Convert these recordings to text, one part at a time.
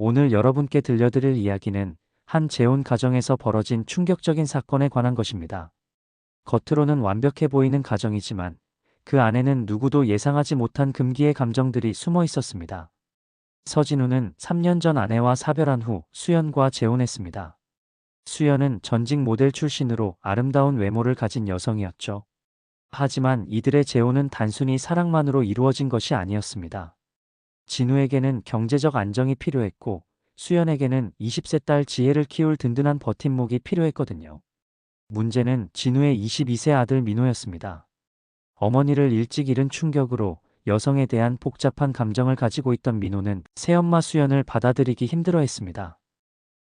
오늘 여러분께 들려드릴 이야기는 한 재혼 가정에서 벌어진 충격적인 사건에 관한 것입니다. 겉으로는 완벽해 보이는 가정이지만 그 안에는 누구도 예상하지 못한 금기의 감정들이 숨어 있었습니다. 서진우는 3년 전 아내와 사별한 후 수연과 재혼했습니다. 수연은 전직 모델 출신으로 아름다운 외모를 가진 여성이었죠. 하지만 이들의 재혼은 단순히 사랑만으로 이루어진 것이 아니었습니다. 진우에게는 경제적 안정이 필요했고 수연에게는 20세 딸 지혜를 키울 든든한 버팀목이 필요했거든요. 문제는 진우의 22세 아들 민호였습니다. 어머니를 일찍 잃은 충격으로 여성에 대한 복잡한 감정을 가지고 있던 민호는 새엄마 수연을 받아들이기 힘들어했습니다.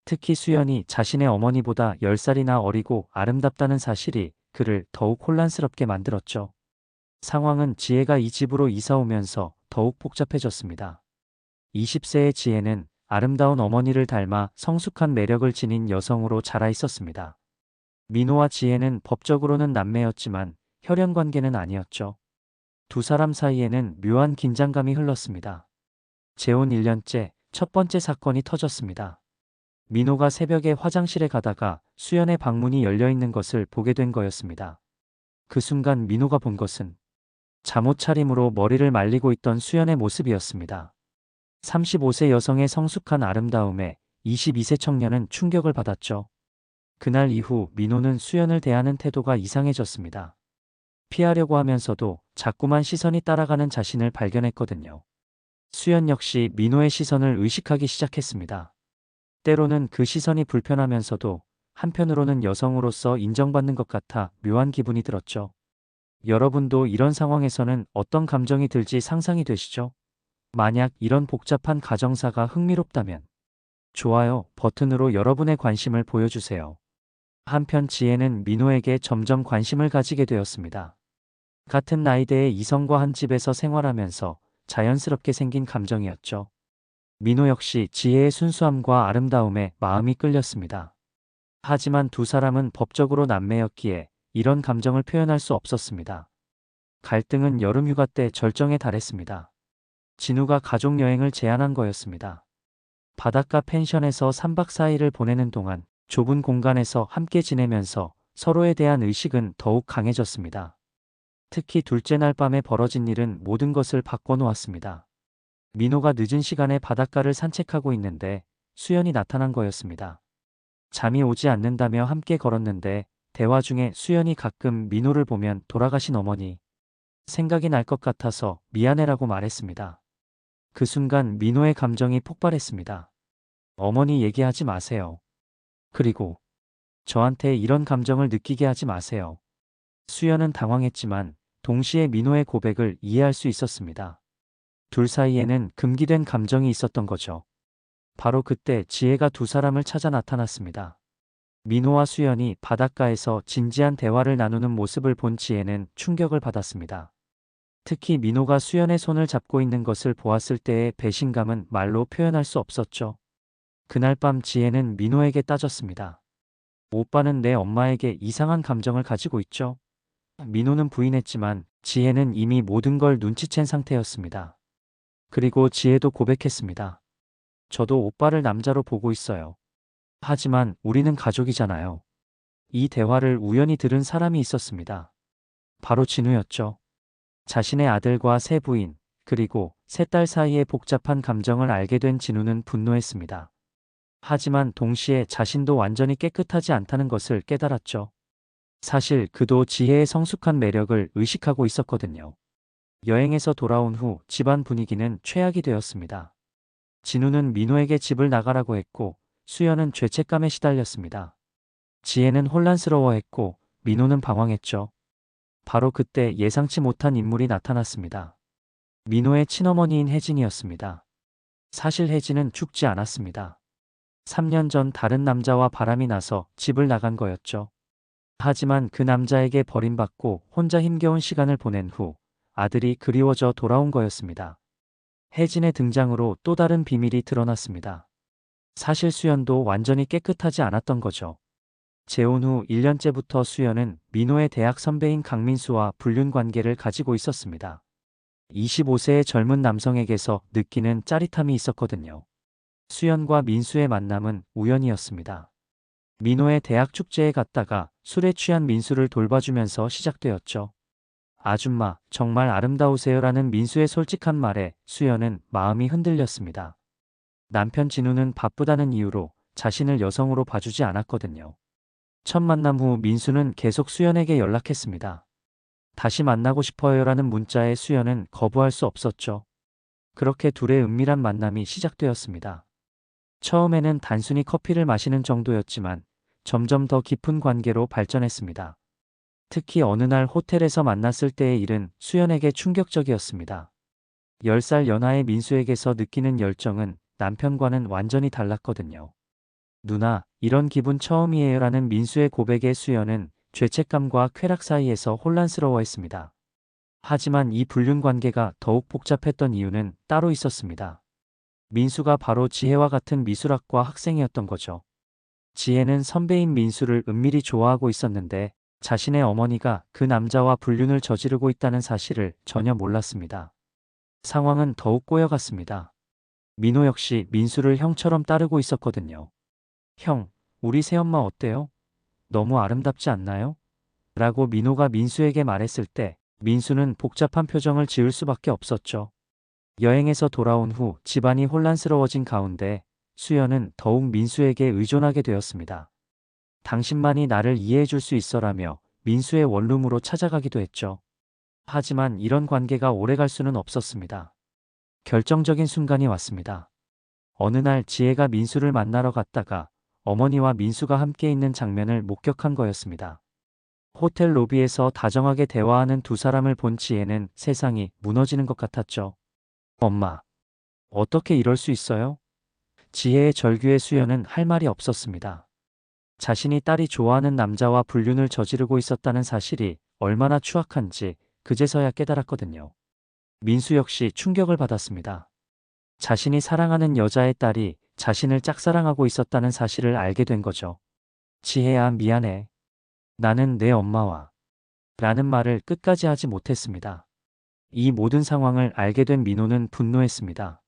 특히 수연이 자신의 어머니보다 10살이나 어리고 아름답다는 사실이 그를 더욱 혼란스럽게 만들었죠. 상황은 지혜가 이 집으로 이사 오면서 더욱 복잡해졌습니다. 20세의 지혜는 아름다운 어머니를 닮아 성숙한 매력을 지닌 여성으로 자라 있었습니다. 민호와 지혜는 법적으로는 남매였지만 혈연 관계는 아니었죠. 두 사람 사이에는 묘한 긴장감이 흘렀습니다. 재혼 1년째 첫 번째 사건이 터졌습니다. 민호가 새벽에 화장실에 가다가 수연의 방문이 열려 있는 것을 보게 된 거였습니다. 그 순간 민호가 본 것은 잠옷 차림으로 머리를 말리고 있던 수연의 모습이었습니다. 35세 여성의 성숙한 아름다움에 22세 청년은 충격을 받았죠. 그날 이후 민호는 수연을 대하는 태도가 이상해졌습니다. 피하려고 하면서도 자꾸만 시선이 따라가는 자신을 발견했거든요. 수연 역시 민호의 시선을 의식하기 시작했습니다. 때로는 그 시선이 불편하면서도 한편으로는 여성으로서 인정받는 것 같아 묘한 기분이 들었죠. 여러분도 이런 상황에서는 어떤 감정이 들지 상상이 되시죠? 만약 이런 복잡한 가정사가 흥미롭다면 좋아요 버튼으로 여러분의 관심을 보여주세요. 한편 지혜는 민호에게 점점 관심을 가지게 되었습니다. 같은 나이대의 이성과 한 집에서 생활하면서 자연스럽게 생긴 감정이었죠. 민호 역시 지혜의 순수함과 아름다움에 마음이 끌렸습니다. 하지만 두 사람은 법적으로 남매였기에 이런 감정을 표현할 수 없었습니다. 갈등은 여름휴가 때 절정에 달했습니다. 진우가 가족여행을 제안한 거였습니다. 바닷가 펜션에서 3박 4일을 보내는 동안 좁은 공간에서 함께 지내면서 서로에 대한 의식은 더욱 강해졌습니다. 특히 둘째 날 밤에 벌어진 일은 모든 것을 바꿔놓았습니다. 민호가 늦은 시간에 바닷가를 산책하고 있는데 수연이 나타난 거였습니다. 잠이 오지 않는다며 함께 걸었는데 대화 중에 수연이 가끔 민호를 보면 돌아가신 어머니 생각이 날 것 같아서 미안해라고 말했습니다. 그 순간 민호의 감정이 폭발했습니다. 어머니 얘기하지 마세요. 그리고 저한테 이런 감정을 느끼게 하지 마세요. 수연은 당황했지만 동시에 민호의 고백을 이해할 수 있었습니다. 둘 사이에는 금기된 감정이 있었던 거죠. 바로 그때 지혜가 두 사람을 찾아 나타났습니다. 민호와 수연이 바닷가에서 진지한 대화를 나누는 모습을 본 지혜는 충격을 받았습니다. 특히 민호가 수연의 손을 잡고 있는 것을 보았을 때의 배신감은 말로 표현할 수 없었죠. 그날 밤 지혜는 민호에게 따졌습니다. 오빠는 내 엄마에게 이상한 감정을 가지고 있죠? 민호는 부인했지만 지혜는 이미 모든 걸 눈치챈 상태였습니다. 그리고 지혜도 고백했습니다. 저도 오빠를 남자로 보고 있어요. 하지만 우리는 가족이잖아요. 이 대화를 우연히 들은 사람이 있었습니다. 바로 진우였죠. 자신의 아들과 세 부인, 그리고 세 딸 사이의 복잡한 감정을 알게 된 진우는 분노했습니다. 하지만 동시에 자신도 완전히 깨끗하지 않다는 것을 깨달았죠. 사실 그도 지혜의 성숙한 매력을 의식하고 있었거든요. 여행에서 돌아온 후 집안 분위기는 최악이 되었습니다. 진우는 민호에게 집을 나가라고 했고 수연은 죄책감에 시달렸습니다. 지혜는 혼란스러워했고 민호는 방황했죠. 바로 그때 예상치 못한 인물이 나타났습니다. 민호의 친어머니인 혜진이었습니다. 사실 혜진은 죽지 않았습니다. 3년 전 다른 남자와 바람이 나서 집을 나간 거였죠. 하지만 그 남자에게 버림받고 혼자 힘겨운 시간을 보낸 후 아들이 그리워져 돌아온 거였습니다. 혜진의 등장으로 또 다른 비밀이 드러났습니다. 사실 수연도 완전히 깨끗하지 않았던 거죠. 재혼 후 1년째부터 수연은 민호의 대학 선배인 강민수와 불륜 관계를 가지고 있었습니다. 25세의 젊은 남성에게서 느끼는 짜릿함이 있었거든요. 수연과 민수의 만남은 우연이었습니다. 민호의 대학 축제에 갔다가 술에 취한 민수를 돌봐주면서 시작되었죠. 아줌마, 정말 아름다우세요라는 민수의 솔직한 말에 수연은 마음이 흔들렸습니다. 남편 진우는 바쁘다는 이유로 자신을 여성으로 봐주지 않았거든요. 첫 만남 후 민수는 계속 수연에게 연락했습니다. 다시 만나고 싶어요라는 문자에 수연은 거부할 수 없었죠. 그렇게 둘의 은밀한 만남이 시작되었습니다. 처음에는 단순히 커피를 마시는 정도였지만 점점 더 깊은 관계로 발전했습니다. 특히 어느 날 호텔에서 만났을 때의 일은 수연에게 충격적이었습니다. 10살 연하의 민수에게서 느끼는 열정은 남편과는 완전히 달랐거든요. 누나, 이런 기분 처음이에요 라는 민수의 고백에 수연은 죄책감과 쾌락 사이에서 혼란스러워했습니다. 하지만 이 불륜 관계가 더욱 복잡했던 이유는 따로 있었습니다. 민수가 바로 지혜와 같은 미술학과 학생이었던 거죠. 지혜는 선배인 민수를 은밀히 좋아하고 있었는데 자신의 어머니가 그 남자와 불륜을 저지르고 있다는 사실을 전혀 몰랐습니다. 상황은 더욱 꼬여갔습니다. 민호 역시 민수를 형처럼 따르고 있었거든요. 형, 우리 새엄마 어때요? 너무 아름답지 않나요? 라고 민호가 민수에게 말했을 때 민수는 복잡한 표정을 지을 수밖에 없었죠. 여행에서 돌아온 후 집안이 혼란스러워진 가운데 수연은 더욱 민수에게 의존하게 되었습니다. 당신만이 나를 이해해 줄 수 있어라며 민수의 원룸으로 찾아가기도 했죠. 하지만 이런 관계가 오래갈 수는 없었습니다. 결정적인 순간이 왔습니다. 어느 날 지혜가 민수를 만나러 갔다가 어머니와 민수가 함께 있는 장면을 목격한 거였습니다. 호텔 로비에서 다정하게 대화하는 두 사람을 본 지혜는 세상이 무너지는 것 같았죠. 엄마, 어떻게 이럴 수 있어요? 지혜의 절규에 수연은 할 말이 없었습니다. 자신이 딸이 좋아하는 남자와 불륜을 저지르고 있었다는 사실이 얼마나 추악한지 그제서야 깨달았거든요. 민수 역시 충격을 받았습니다. 자신이 사랑하는 여자의 딸이 자신을 짝사랑하고 있었다는 사실을 알게 된 거죠. 지혜야, 미안해. 나는 내 엄마와 라는 말을 끝까지 하지 못했습니다. 이 모든 상황을 알게 된 민호는 분노했습니다.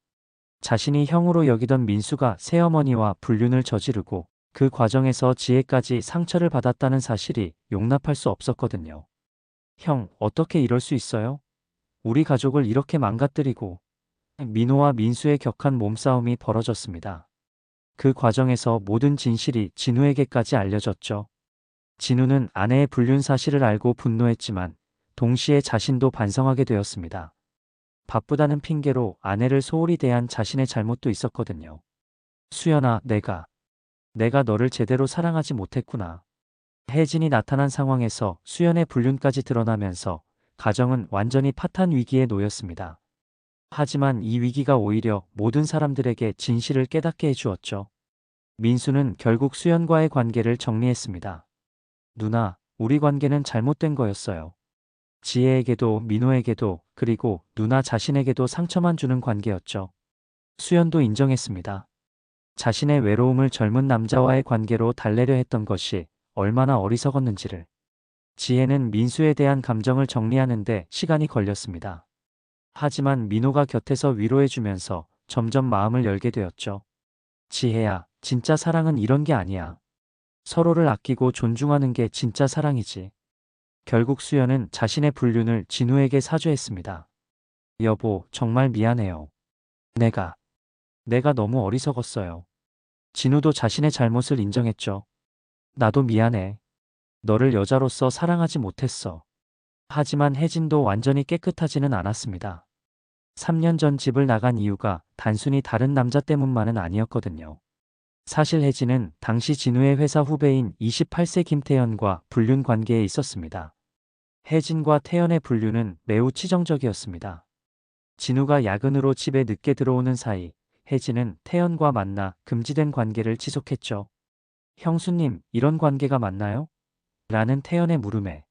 자신이 형으로 여기던 민수가 새어머니와 불륜을 저지르고 그 과정에서 지혜까지 상처를 받았다는 사실이 용납할 수 없었거든요. 형, 어떻게 이럴 수 있어요? 우리 가족을 이렇게 망가뜨리고. 민호와 민수의 격한 몸싸움이 벌어졌습니다. 그 과정에서 모든 진실이 진우에게까지 알려졌죠. 진우는 아내의 불륜 사실을 알고 분노했지만 동시에 자신도 반성하게 되었습니다. 바쁘다는 핑계로 아내를 소홀히 대한 자신의 잘못도 있었거든요. 수연아, 내가 너를 제대로 사랑하지 못했구나. 혜진이 나타난 상황에서 수연의 불륜까지 드러나면서 가정은 완전히 파탄 위기에 놓였습니다. 하지만 이 위기가 오히려 모든 사람들에게 진실을 깨닫게 해주었죠. 민수는 결국 수연과의 관계를 정리했습니다. 누나, 우리 관계는 잘못된 거였어요. 지혜에게도 민호에게도 그리고 누나 자신에게도 상처만 주는 관계였죠. 수연도 인정했습니다. 자신의 외로움을 젊은 남자와의 관계로 달래려 했던 것이 얼마나 어리석었는지를. 지혜는 민수에 대한 감정을 정리하는데 시간이 걸렸습니다. 하지만 민호가 곁에서 위로해주면서 점점 마음을 열게 되었죠. 지혜야, 진짜 사랑은 이런 게 아니야. 서로를 아끼고 존중하는 게 진짜 사랑이지. 결국 수연은 자신의 불륜을 진우에게 사죄했습니다. 여보, 정말 미안해요. 내가 너무 어리석었어요. 진우도 자신의 잘못을 인정했죠. 나도 미안해. 너를 여자로서 사랑하지 못했어. 하지만 혜진도 완전히 깨끗하지는 않았습니다. 3년 전 집을 나간 이유가 단순히 다른 남자 때문만은 아니었거든요. 사실 혜진은 당시 진우의 회사 후배인 28세 김태연과 불륜 관계에 있었습니다. 혜진과 태연의 불륜은 매우 치정적이었습니다. 진우가 야근으로 집에 늦게 들어오는 사이 혜진은 태연과 만나 금지된 관계를 지속했죠. 형수님, 이런 관계가 맞나요? 라는 태연의 물음에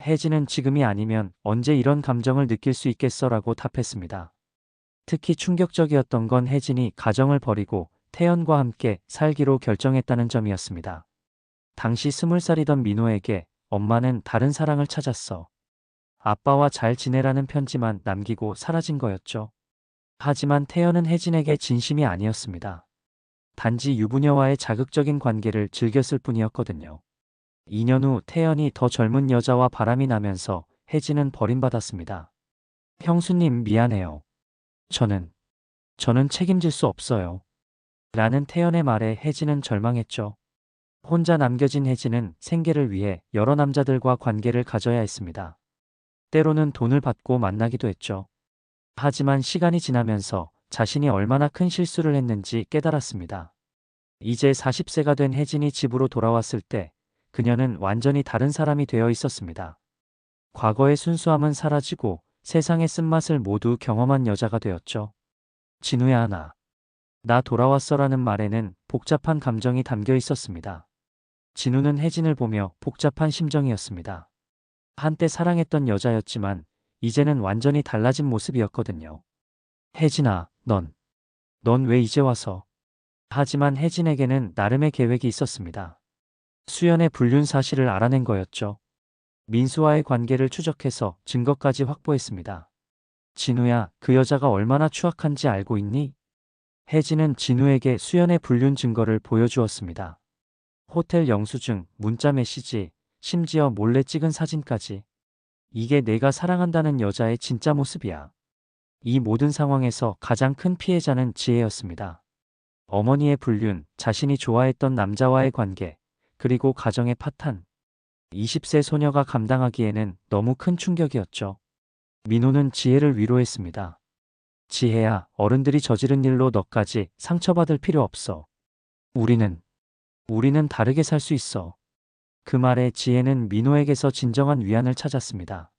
혜진은 지금이 아니면 언제 이런 감정을 느낄 수 있겠어라고 답했습니다. 특히 충격적이었던 건 혜진이 가정을 버리고 태연과 함께 살기로 결정했다는 점이었습니다. 당시 20살이던 민호에게 엄마는 다른 사랑을 찾았어. 아빠와 잘 지내라는 편지만 남기고 사라진 거였죠. 하지만 태연은 혜진에게 진심이 아니었습니다. 단지 유부녀와의 자극적인 관계를 즐겼을 뿐이었거든요. 2년 후 태연이 더 젊은 여자와 바람이 나면서 혜진은 버림받았습니다. 형수님 미안해요. 저는 책임질 수 없어요. 라는 태연의 말에 혜진은 절망했죠. 혼자 남겨진 혜진은 생계를 위해 여러 남자들과 관계를 가져야 했습니다. 때로는 돈을 받고 만나기도 했죠. 하지만 시간이 지나면서 자신이 얼마나 큰 실수를 했는지 깨달았습니다. 이제 40세가 된 혜진이 집으로 돌아왔을 때 그녀는 완전히 다른 사람이 되어 있었습니다. 과거의 순수함은 사라지고 세상의 쓴맛을 모두 경험한 여자가 되었죠. 진우야, 나 돌아왔어라는 말에는 복잡한 감정이 담겨 있었습니다. 진우는 혜진을 보며 복잡한 심정이었습니다. 한때 사랑했던 여자였지만 이제는 완전히 달라진 모습이었거든요. 혜진아, 넌 왜 이제 와서? 하지만 혜진에게는 나름의 계획이 있었습니다. 수연의 불륜 사실을 알아낸 거였죠. 민수와의 관계를 추적해서 증거까지 확보했습니다. 진우야, 그 여자가 얼마나 추악한지 알고 있니? 혜진은 진우에게 수연의 불륜 증거를 보여주었습니다. 호텔 영수증, 문자 메시지, 심지어 몰래 찍은 사진까지. 이게 내가 사랑한다는 여자의 진짜 모습이야. 이 모든 상황에서 가장 큰 피해자는 지혜였습니다. 어머니의 불륜, 자신이 좋아했던 남자와의 관계, 그리고 가정의 파탄. 20세 소녀가 감당하기에는 너무 큰 충격이었죠. 민호는 지혜를 위로했습니다. 지혜야, 어른들이 저지른 일로 너까지 상처받을 필요 없어. 우리는 다르게 살 수 있어. 그 말에 지혜는 민호에게서 진정한 위안을 찾았습니다.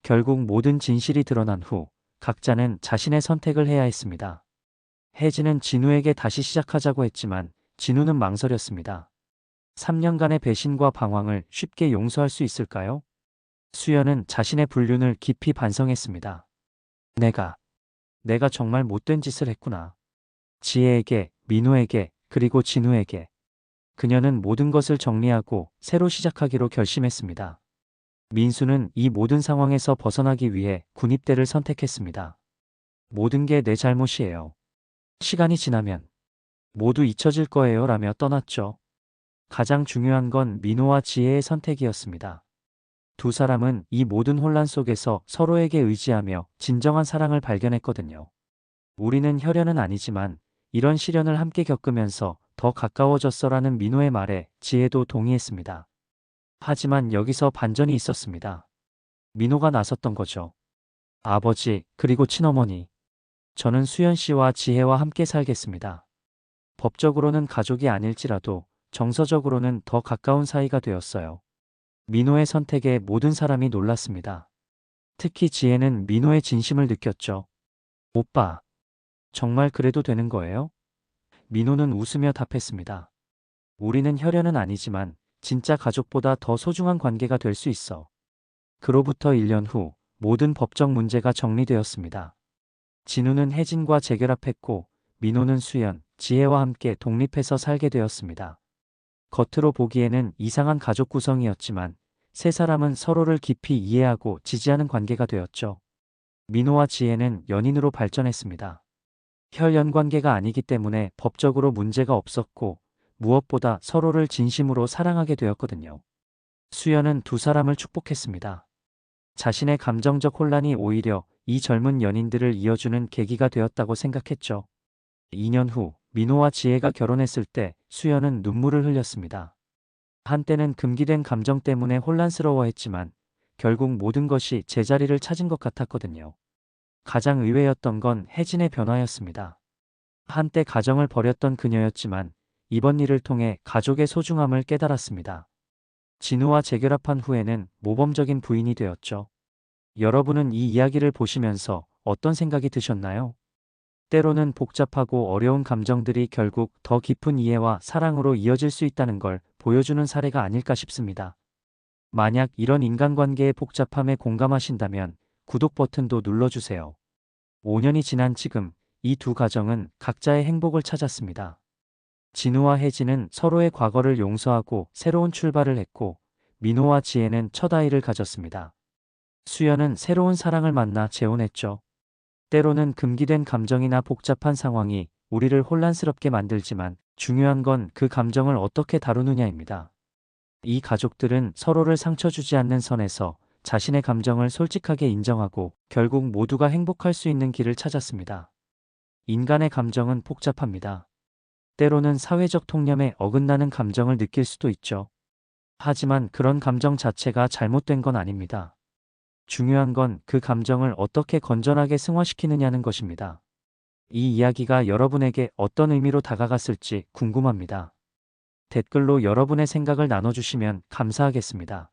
결국 모든 진실이 드러난 후 각자는 자신의 선택을 해야 했습니다. 혜진은 진우에게 다시 시작하자고 했지만 진우는 망설였습니다. 3년간의 배신과 방황을 쉽게 용서할 수 있을까요? 수연은 자신의 불륜을 깊이 반성했습니다. 내가 정말 못된 짓을 했구나. 지혜에게, 민호에게, 그리고 진우에게. 그녀는 모든 것을 정리하고 새로 시작하기로 결심했습니다. 민수는 이 모든 상황에서 벗어나기 위해 군입대를 선택했습니다. 모든 게 내 잘못이에요. 시간이 지나면 모두 잊혀질 거예요 라며 떠났죠. 가장 중요한 건 민호와 지혜의 선택이었습니다. 두 사람은 이 모든 혼란 속에서 서로에게 의지하며 진정한 사랑을 발견했거든요. 우리는 혈연은 아니지만 이런 시련을 함께 겪으면서 더 가까워졌어라는 민호의 말에 지혜도 동의했습니다. 하지만 여기서 반전이 있었습니다. 민호가 나섰던 거죠. 아버지, 그리고 친어머니. 저는 수연 씨와 지혜와 함께 살겠습니다. 법적으로는 가족이 아닐지라도 정서적으로는 더 가까운 사이가 되었어요. 민호의 선택에 모든 사람이 놀랐습니다. 특히 지혜는 민호의 진심을 느꼈죠. 오빠, 정말 그래도 되는 거예요? 민호는 웃으며 답했습니다. 우리는 혈연은 아니지만 진짜 가족보다 더 소중한 관계가 될 수 있어. 그로부터 1년 후 모든 법적 문제가 정리되었습니다. 진우는 혜진과 재결합했고 민호는 수연, 지혜와 함께 독립해서 살게 되었습니다. 겉으로 보기에는 이상한 가족 구성이었지만 세 사람은 서로를 깊이 이해하고 지지하는 관계가 되었죠. 민호와 지혜는 연인으로 발전했습니다. 혈연 관계가 아니기 때문에 법적으로 문제가 없었고 무엇보다 서로를 진심으로 사랑하게 되었거든요. 수연은 두 사람을 축복했습니다. 자신의 감정적 혼란이 오히려 이 젊은 연인들을 이어주는 계기가 되었다고 생각했죠. 2년 후 민호와 지혜가 결혼했을 때 수연은 눈물을 흘렸습니다. 한때는 금기된 감정 때문에 혼란스러워했지만 결국 모든 것이 제자리를 찾은 것 같았거든요. 가장 의외였던 건 혜진의 변화였습니다. 한때 가정을 버렸던 그녀였지만 이번 일을 통해 가족의 소중함을 깨달았습니다. 진우와 재결합한 후에는 모범적인 부인이 되었죠. 여러분은 이 이야기를 보시면서 어떤 생각이 드셨나요? 때로는 복잡하고 어려운 감정들이 결국 더 깊은 이해와 사랑으로 이어질 수 있다는 걸 보여주는 사례가 아닐까 싶습니다. 만약 이런 인간관계의 복잡함에 공감하신다면 구독 버튼도 눌러주세요. 5년이 지난 지금 이 두 가정은 각자의 행복을 찾았습니다. 진우와 혜진은 서로의 과거를 용서하고 새로운 출발을 했고 민호와 지혜는 첫 아이를 가졌습니다. 수연은 새로운 사랑을 만나 재혼했죠. 때로는 금기된 감정이나 복잡한 상황이 우리를 혼란스럽게 만들지만 중요한 건 그 감정을 어떻게 다루느냐입니다. 이 가족들은 서로를 상처 주지 않는 선에서 자신의 감정을 솔직하게 인정하고 결국 모두가 행복할 수 있는 길을 찾았습니다. 인간의 감정은 복잡합니다. 때로는 사회적 통념에 어긋나는 감정을 느낄 수도 있죠. 하지만 그런 감정 자체가 잘못된 건 아닙니다. 중요한 건 그 감정을 어떻게 건전하게 승화시키느냐는 것입니다. 이 이야기가 여러분에게 어떤 의미로 다가갔을지 궁금합니다. 댓글로 여러분의 생각을 나눠주시면 감사하겠습니다.